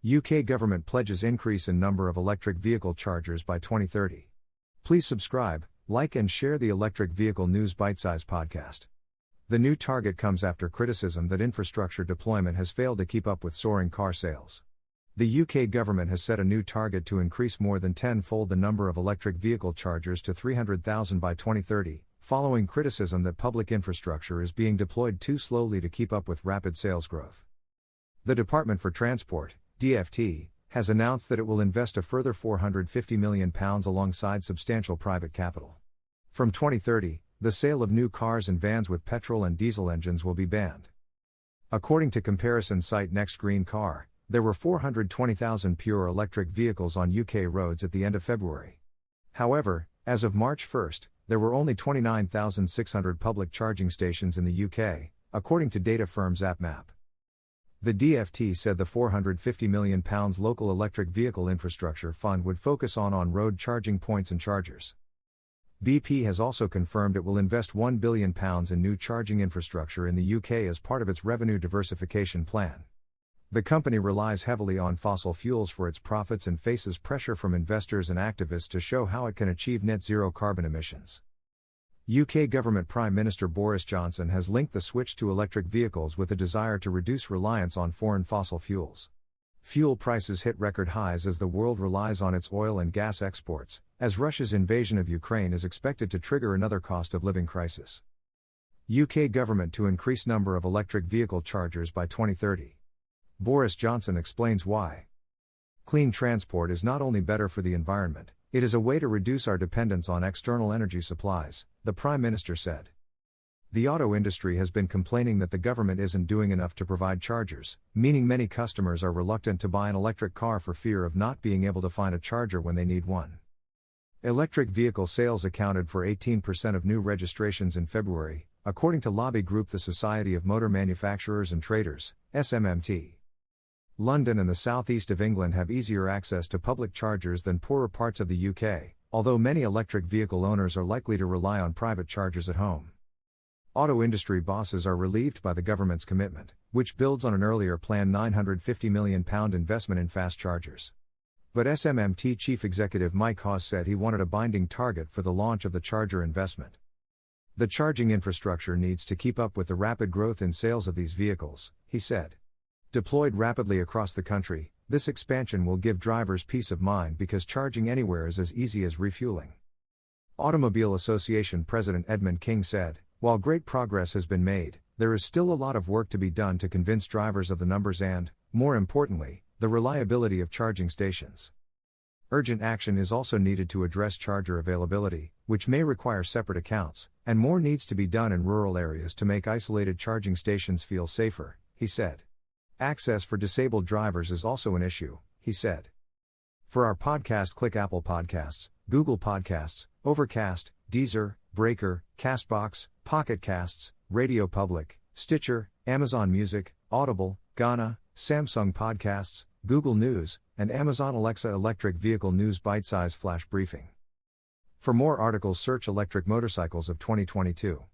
UK government pledges increase in number of electric vehicle chargers by 2030. Please subscribe, like and share the Electric Vehicle News Bitesize podcast. The new target comes after criticism that infrastructure deployment has failed to keep up with soaring car sales. The UK government has set a new target to increase more than tenfold the number of electric vehicle chargers to 300,000 by 2030, following criticism that public infrastructure is being deployed too slowly to keep up with rapid sales growth. The Department for Transport, DfT, has announced that it will invest a further £450 million alongside substantial private capital. From 2030, the sale of new cars and vans with petrol and diesel engines will be banned. According to comparison site Next Green Car, there were 420,000 pure electric vehicles on UK roads at the end of February. However, as of March 1, there were only 29,600 public charging stations in the UK, according to data firm ZapMap. The DfT said the £450 million local electric vehicle infrastructure fund would focus on on-road charging points and chargers. BP has also confirmed it will invest £1 billion in new charging infrastructure in the UK as part of its revenue diversification plan. The company relies heavily on fossil fuels for its profits and faces pressure from investors and activists to show how it can achieve net zero carbon emissions. UK Government Prime Minister Boris Johnson has linked the switch to electric vehicles with a desire to reduce reliance on foreign fossil fuels. Fuel prices hit record highs as the world relies on its oil and gas exports, as Russia's invasion of Ukraine is expected to trigger another cost of living crisis. UK government to increase number of electric vehicle chargers by 2030. Boris Johnson explains why. Clean transport is not only better for the environment, it is a way to reduce our dependence on external energy supplies, the Prime Minister said. The auto industry has been complaining that the government isn't doing enough to provide chargers, meaning many customers are reluctant to buy an electric car for fear of not being able to find a charger when they need one. Electric vehicle sales accounted for 18% of new registrations in February, according to lobby group the Society of Motor Manufacturers and Traders, SMMT. London and the southeast of England have easier access to public chargers than poorer parts of the UK, although many electric vehicle owners are likely to rely on private chargers at home. Auto industry bosses are relieved by the government's commitment, which builds on an earlier planned £950 million investment in fast chargers. But SMMT chief executive Mike Hawes said he wanted a binding target for the launch of the charger investment. The charging infrastructure needs to keep up with the rapid growth in sales of these vehicles, he said. Deployed rapidly across the country, this expansion will give drivers peace of mind because charging anywhere is as easy as refueling. Automobile Association President Edmund King said, "While great progress has been made, there is still a lot of work to be done to convince drivers of the numbers and, more importantly, the reliability of charging stations. Urgent action is also needed to address charger availability, which may require separate accounts, and more needs to be done in rural areas to make isolated charging stations feel safer," he said. Access for disabled drivers is also an issue, he said. For our podcast, click Apple Podcasts, Google Podcasts, Overcast, Deezer, Breaker, Castbox, Pocket Casts, Radio Public, Stitcher, Amazon Music, Audible, Gaana, Samsung Podcasts, Google News, and Amazon Alexa Electric Vehicle News Bitesize Flash Briefing. For more articles, search Electric Motorcycles of 2022.